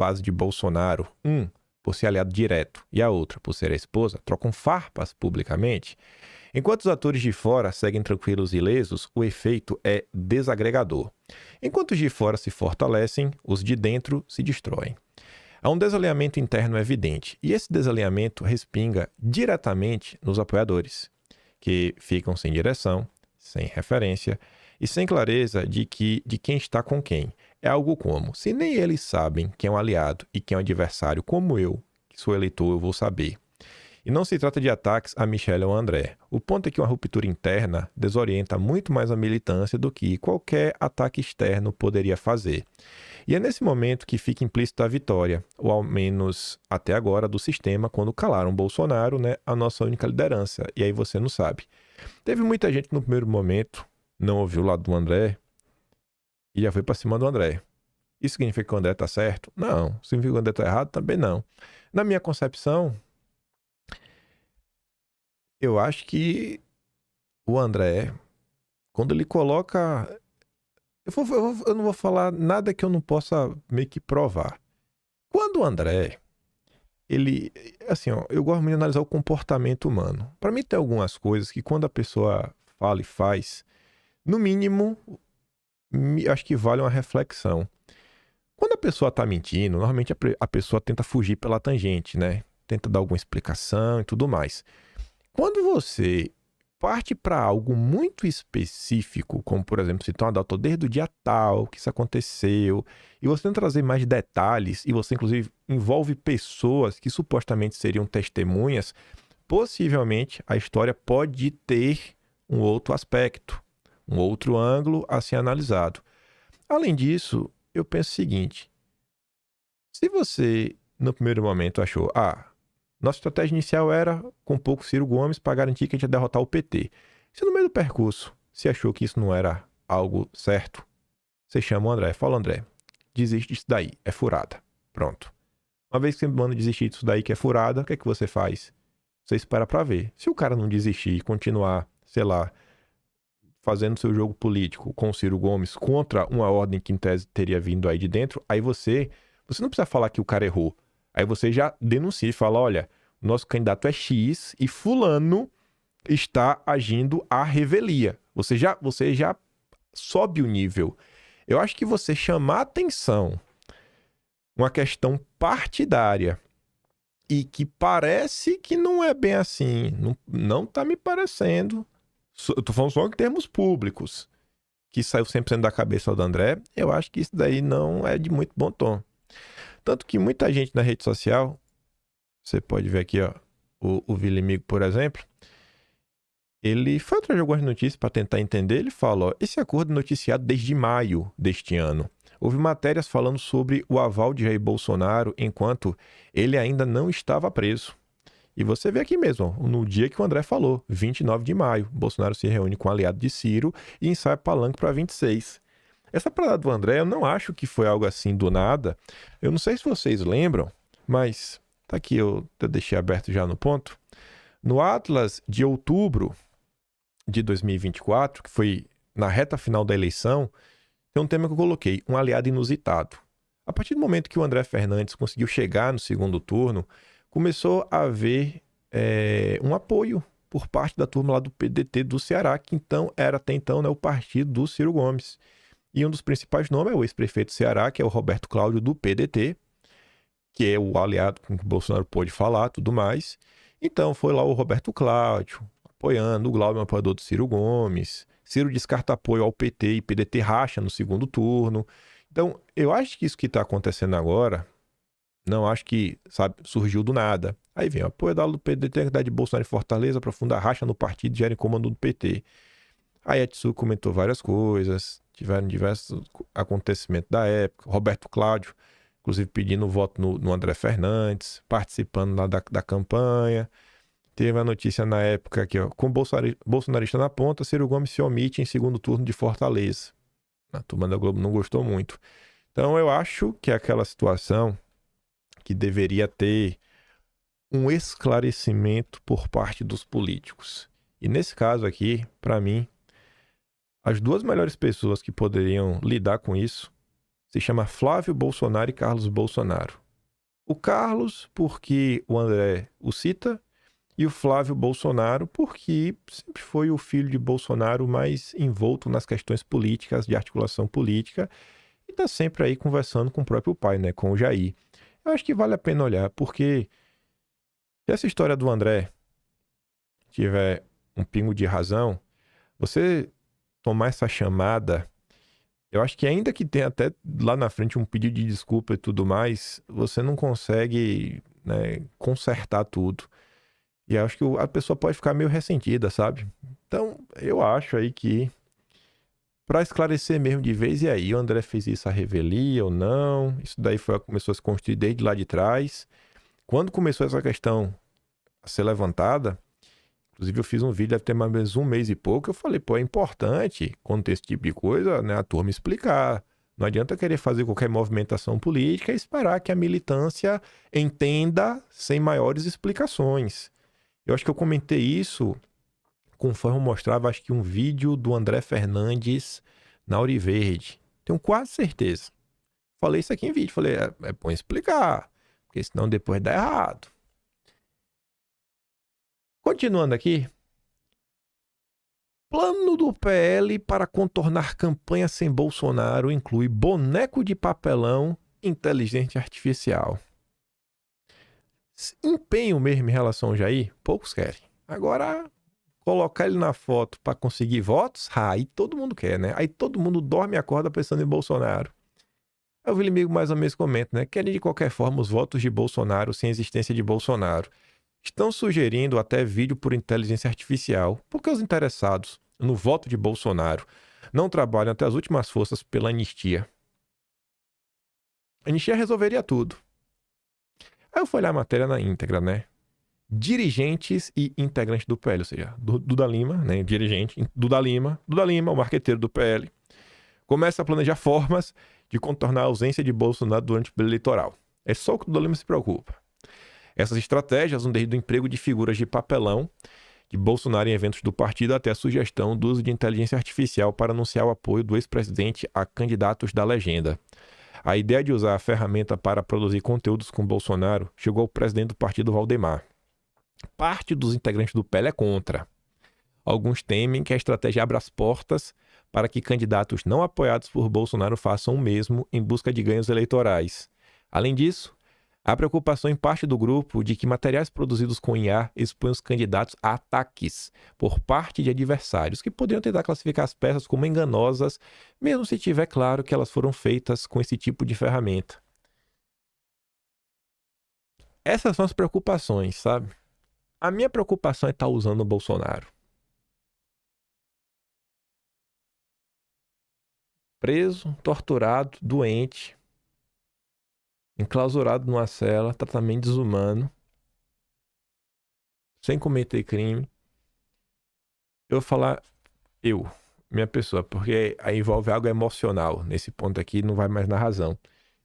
base de Bolsonaro, por ser aliado direto e a outra por ser a esposa, trocam farpas publicamente, enquanto os atores de fora seguem tranquilos e ilesos, o efeito é desagregador. Enquanto os de fora se fortalecem, os de dentro se destroem. Há um desalinhamento interno evidente, e esse desalinhamento respinga diretamente nos apoiadores, que ficam sem direção, sem referência e sem clareza de quem está com quem. É algo como, se nem eles sabem quem é um aliado e quem é um adversário, como eu, que sou eleitor, eu vou saber. E não se trata de ataques a Michelle ou a André. O ponto é que uma ruptura interna desorienta muito mais a militância do que qualquer ataque externo poderia fazer. E é nesse momento que fica implícita a vitória, ou ao menos até agora, do sistema, quando calaram Bolsonaro, né, a nossa única liderança. E aí você não sabe. Teve muita gente no primeiro momento, não ouviu o lado do André, e já foi pra cima do André. Isso significa que o André tá certo? Não. Significa que o André tá errado? Também não. Na minha concepção, eu acho que o André, quando ele coloca... Eu não vou falar nada que eu não possa meio que provar. Quando o André, ele... Assim, ó, eu gosto muito de analisar o comportamento humano. Para mim tem algumas coisas que quando a pessoa fala e faz, no mínimo, acho que vale uma reflexão. Quando a pessoa tá mentindo, normalmente a pessoa tenta fugir pela tangente, né? Tenta dar alguma explicação e tudo mais. Quando você parte para algo muito específico, como por exemplo, citar uma data desde o dia tal que isso aconteceu, e você tenta trazer mais detalhes, e você inclusive envolve pessoas que supostamente seriam testemunhas, possivelmente a história pode ter um outro aspecto, um outro ângulo a ser analisado. Além disso, eu penso o seguinte: se você no primeiro momento achou, nossa estratégia inicial era, com pouco Ciro Gomes, para garantir que a gente ia derrotar o PT. Se no meio do percurso você achou que isso não era algo certo, você chama o André. Fala, André, desiste disso daí, é furada. Pronto. Uma vez que você manda desistir disso daí que é furada, o que é que você faz? Você espera para ver. Se o cara não desistir e continuar, sei lá, fazendo seu jogo político com o Ciro Gomes contra uma ordem que em tese teria vindo aí de dentro, aí você não precisa falar que o cara errou. Aí você já denuncia e fala, olha, o nosso candidato é X e fulano está agindo à revelia. Você já sobe o nível. Eu acho que você chamar atenção uma questão partidária e que parece que não é bem assim, não tá me parecendo, eu tô falando só em termos públicos, que saiu 100% da cabeça do André, eu acho que isso daí não é de muito bom tom. Tanto que muita gente na rede social, você pode ver aqui, ó, o Vilimigo, por exemplo, ele foi atrás de algumas notícias para tentar entender. Ele fala, ó, esse acordo é noticiado desde maio deste ano. Houve matérias falando sobre o aval de Jair Bolsonaro enquanto ele ainda não estava preso. E você vê aqui mesmo, ó, no dia que o André falou, 29 de maio, Bolsonaro se reúne com o aliado de Ciro e ensaia palanque para 26. Essa parada do André, eu não acho que foi algo assim do nada. Eu não sei se vocês lembram, mas tá aqui, eu deixei aberto já no ponto. No Atlas de outubro de 2024, que foi na reta final da eleição, tem um tema que eu coloquei, um aliado inusitado. A partir do momento que o André Fernandes conseguiu chegar no segundo turno, começou a haver um apoio por parte da turma lá do PDT do Ceará, que então era até então, né, o partido do Ciro Gomes. E um dos principais nomes é o ex-prefeito do Ceará, que é o Roberto Cláudio, do PDT, que é o aliado com que o Bolsonaro pôde falar, tudo mais. Então, foi lá o Roberto Cláudio, apoiando, o Glauber, apoiador do Ciro Gomes. Ciro descarta apoio ao PT e PDT racha no segundo turno. Então, eu acho que isso que está acontecendo agora, não acho que, sabe, surgiu do nada. Aí vem o apoio do PDT, da de Bolsonaro em Fortaleza, aprofunda a racha no partido, gera em comando do PT. Aí a Tsu comentou várias coisas, tiveram diversos acontecimentos da época. Roberto Cláudio, inclusive pedindo voto no André Fernandes, participando lá da campanha. Teve a notícia na época aqui, ó, com bolsonarista na ponta, Ciro Gomes se omite em segundo turno de Fortaleza. A turma da Globo não gostou muito. Então eu acho que é aquela situação que deveria ter um esclarecimento por parte dos políticos. E nesse caso aqui, para mim, as duas melhores pessoas que poderiam lidar com isso Se chama Flávio Bolsonaro e Carlos Bolsonaro. O Carlos, porque o André o cita, e o Flávio Bolsonaro, porque sempre foi o filho de Bolsonaro mais envolto nas questões políticas, de articulação política, e está sempre aí conversando com o próprio pai, né, com o Jair. Eu acho que vale a pena olhar, porque se essa história do André tiver um pingo de razão, você tomar essa chamada, eu acho que ainda que tenha até lá na frente um pedido de desculpa e tudo mais, você não consegue, né, consertar tudo. E eu acho que a pessoa pode ficar meio ressentida, sabe? Então, eu acho aí que, para esclarecer mesmo de vez, e aí, o André fez isso à revelia ou não? Isso daí começou a se construir desde lá de trás. Quando começou essa questão a ser levantada, inclusive eu fiz um vídeo, deve ter mais ou menos um mês e pouco, eu falei, pô, é importante, quando tem esse tipo de coisa, né, a turma explicar. Não adianta querer fazer qualquer movimentação política e esperar que a militância entenda sem maiores explicações. Eu acho que eu comentei isso conforme eu mostrava, acho que um vídeo do André Fernandes na Auriverde. Tenho quase certeza. Falei isso aqui em vídeo. Falei, é bom explicar, porque senão depois dá errado. Continuando aqui. Plano do PL para contornar campanha sem Bolsonaro inclui boneco de papelão e inteligência artificial. Empenho mesmo em relação ao Jair, poucos querem. Agora, colocar ele na foto para conseguir votos, aí todo mundo quer, né? Aí todo mundo dorme e acorda pensando em Bolsonaro. Aí o inimigo mais ou menos comenta, né? Querem de qualquer forma os votos de Bolsonaro sem existência de Bolsonaro. Estão sugerindo até vídeo por inteligência artificial, porque os interessados no voto de Bolsonaro não trabalham até as últimas forças pela anistia. A anistia resolveria tudo. Aí eu fui olhar a matéria na íntegra, né? Dirigentes e integrantes do PL, ou seja, Duda Lima, né? Dirigente, Duda Lima, o marqueteiro do PL, começa a planejar formas de contornar a ausência de Bolsonaro durante o período eleitoral. É só o que o Duda Lima se preocupa. Essas estratégias vão desde o emprego de figuras de papelão de Bolsonaro em eventos do partido até a sugestão do uso de inteligência artificial para anunciar o apoio do ex-presidente a candidatos da legenda. A ideia de usar a ferramenta para produzir conteúdos com Bolsonaro chegou ao presidente do partido, Valdemar. Parte dos integrantes do PL é contra. Alguns temem que a estratégia abra as portas para que candidatos não apoiados por Bolsonaro façam o mesmo em busca de ganhos eleitorais. Além disso, há preocupação em parte do grupo de que materiais produzidos com IA expõem os candidatos a ataques por parte de adversários, que poderiam tentar classificar as peças como enganosas, mesmo se tiver claro que elas foram feitas com esse tipo de ferramenta. Essas são as preocupações, sabe? A minha preocupação é estar usando o Bolsonaro. Preso, torturado, doente, enclausurado numa cela, tratamento desumano, sem cometer crime. Eu vou falar minha pessoa, porque aí envolve algo emocional. Nesse ponto aqui não vai mais na razão.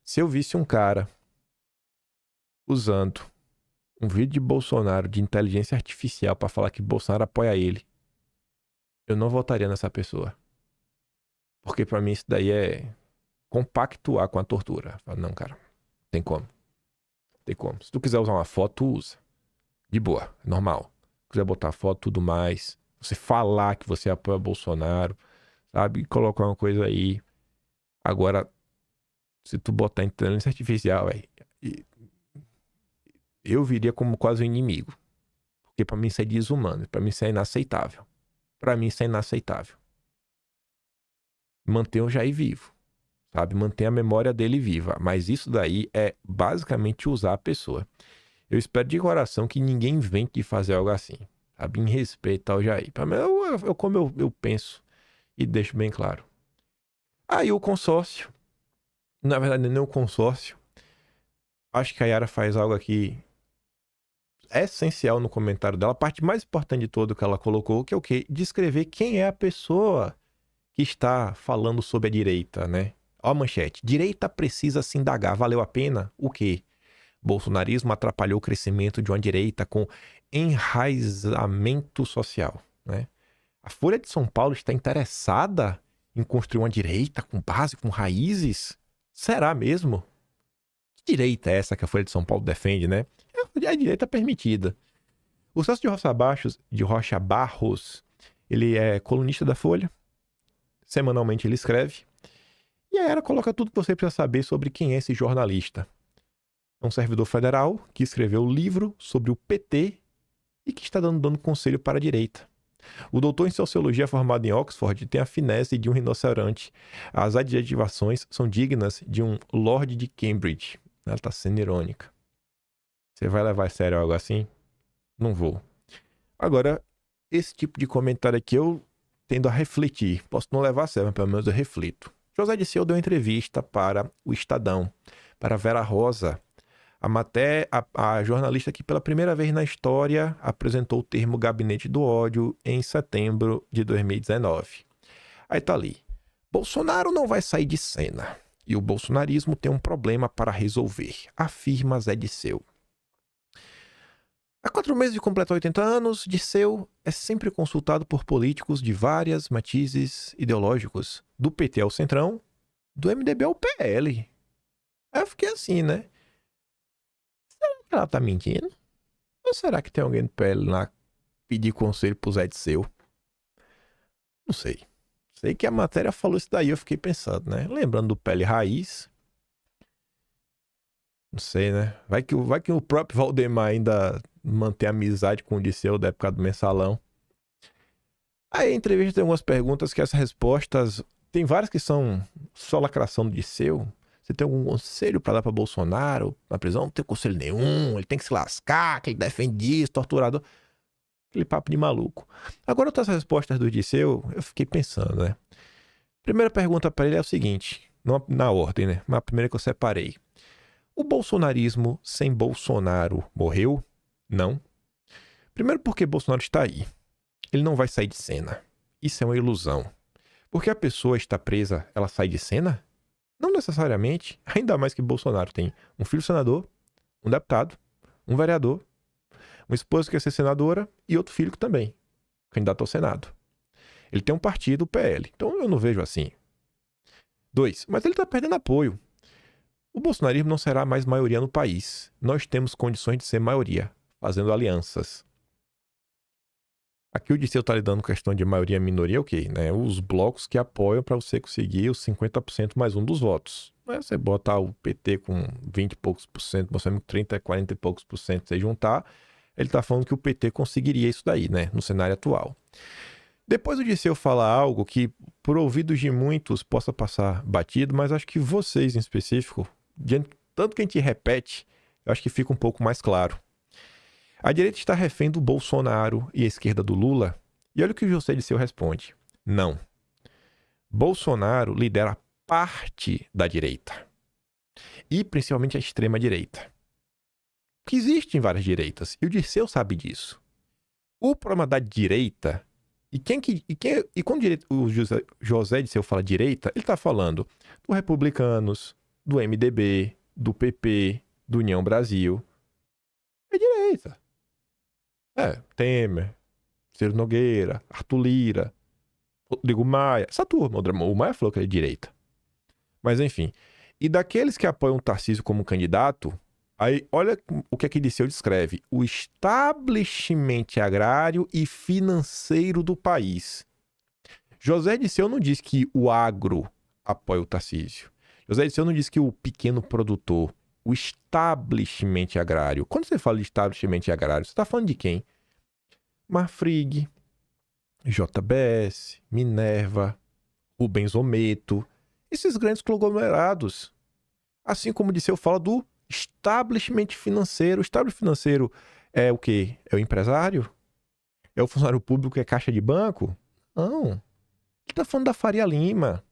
Se eu visse um cara usando um vídeo de Bolsonaro de inteligência artificial para falar que Bolsonaro apoia ele, eu não votaria nessa pessoa. Porque para mim isso daí é compactuar com a tortura. Não, cara, tem como. Tem como. Se tu quiser usar uma foto, tu usa. De boa, normal. Se quiser botar foto, tudo mais. Você falar que você apoia Bolsonaro, sabe? E colocar uma coisa aí. Agora, se tu botar inteligência artificial, eu viria como quase um inimigo. Porque pra mim isso é desumano. Pra mim isso é inaceitável. Pra mim isso é inaceitável. Manter o Jair vivo. Sabe? Manter a memória dele viva. Mas isso daí é basicamente usar a pessoa. Eu espero de coração que ninguém invente de fazer algo assim. Sabe? Em respeito ao Jair. Pra mim, como eu penso e deixo bem claro. Aí o consórcio. Na verdade, não é o consórcio. Acho que a Yara faz algo aqui essencial no comentário dela. A parte mais importante de todo que ela colocou, que é o quê? Descrever quem é a pessoa que está falando sobre a direita, né? Ó a manchete. Direita precisa se indagar. Valeu a pena? O quê? Bolsonarismo atrapalhou o crescimento de uma direita com enraizamento social, né? A Folha de São Paulo está interessada em construir uma direita com base, com raízes? Será mesmo? Que direita é essa que a Folha de São Paulo defende, né? É a direita permitida. O Celso de Rocha Barros, ele é colunista da Folha. Semanalmente ele escreve. E a Era coloca tudo que você precisa saber sobre quem é esse jornalista. É um servidor federal que escreveu um livro sobre o PT e que está dando conselho para a direita. O doutor em Sociologia formado em Oxford tem a finesse de um rinoceronte. As adjetivações são dignas de um Lord de Cambridge. Ela está sendo irônica. Você vai levar a sério algo assim? Não vou. Agora, esse tipo de comentário aqui eu tendo a refletir. Posso não levar a sério, mas pelo menos eu reflito. José Dirceu deu entrevista para o Estadão, para Vera Rosa. A jornalista que pela primeira vez na história apresentou o termo gabinete do ódio em setembro de 2019. Aí tá ali. Bolsonaro não vai sair de cena. E o bolsonarismo tem um problema para resolver, afirma Zé Dirceu. Há 4 meses de completar 80 anos, Dirceu é sempre consultado por políticos de vários matizes ideológicos, do PT ao Centrão, do MDB ao PL. Aí eu fiquei assim, né? Será que ela tá mentindo? Ou será que tem alguém do PL lá pedir conselho pro Zé Dirceu? Não sei. Sei que a matéria falou isso daí, eu fiquei pensando, né? Lembrando do PL Raiz. Não sei, né? Vai que o próprio Valdemar ainda mantém amizade com o Dirceu da época do Mensalão. Aí a entrevista tem algumas perguntas que as respostas... Tem várias que são só lacração do Dirceu. Você tem algum conselho pra dar pra Bolsonaro na prisão? Não tem conselho nenhum, ele tem que se lascar, que ele defende isso, torturador. Aquele papo de maluco. Agora, outras respostas do Dirceu, eu fiquei pensando, né? Primeira pergunta pra ele é o seguinte, na ordem, né? Mas a primeira que eu separei. O bolsonarismo sem Bolsonaro morreu? Não. Primeiro porque Bolsonaro está aí. Ele não vai sair de cena. Isso é uma ilusão. Porque a pessoa está presa, ela sai de cena? Não necessariamente. Ainda mais que Bolsonaro tem um filho senador, um deputado, um vereador, uma esposa que quer ser senadora e outro filho que também, candidato ao Senado. Ele tem um partido, o PL. Então eu não vejo assim. 2. Mas ele está perdendo apoio. O bolsonarismo não será mais maioria no país. Nós temos condições de ser maioria, fazendo alianças. Aqui o Dirceu está lidando com a questão de maioria e minoria, ok, né? Os blocos que apoiam para você conseguir os 50% mais um dos votos. Você botar o PT com 20 e poucos por cento, você com 30, 40 e poucos por cento, você juntar, ele está falando que o PT conseguiria isso daí, né? No cenário atual. Depois o Dirceu fala algo que, por ouvidos de muitos, possa passar batido, mas acho que vocês em específico, tanto que a gente repete, eu acho que fica um pouco mais claro. A direita está refém do Bolsonaro e a esquerda do Lula. E olha o que o José Dirceu responde. Não. Bolsonaro lidera parte da direita. E principalmente a extrema-direita. Que existem várias direitas. E o Dirceu sabe disso. O problema da direita... E quando o José Dirceu fala direita, ele está falando do Republicanos, do MDB, do PP, do União Brasil. É direita. Temer, Ciro Nogueira, Arthur Lira, Rodrigo Maia, essa turma. O Maia falou que ele é direita. Mas enfim. E daqueles que apoiam o Tarcísio como candidato, aí olha o que Dirceu descreve. O establishment agrário e financeiro do país. José Dirceu não diz que o agro apoia o Tarcísio. José Dirceu não diz que o pequeno produtor, o establishment agrário. Quando você fala de establishment agrário, você está falando de quem? Marfrig, JBS, Minerva, Rubens Ometo, esses grandes conglomerados. Assim como Dirceu fala do establishment financeiro. O establishment financeiro é o quê? É o empresário? É o funcionário público que é caixa de banco? Não. Ele está falando da Faria Lima.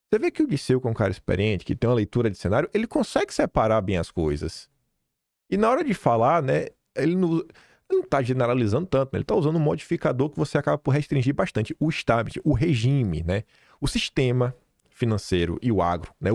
Você vê que o Dirceu, que é um cara experiente, que tem uma leitura de cenário, ele consegue separar bem as coisas. E na hora de falar, né, ele não está generalizando tanto, né? Ele está usando um modificador que você acaba por restringir bastante. O establishment, o regime, né? O sistema financeiro e o agro, né?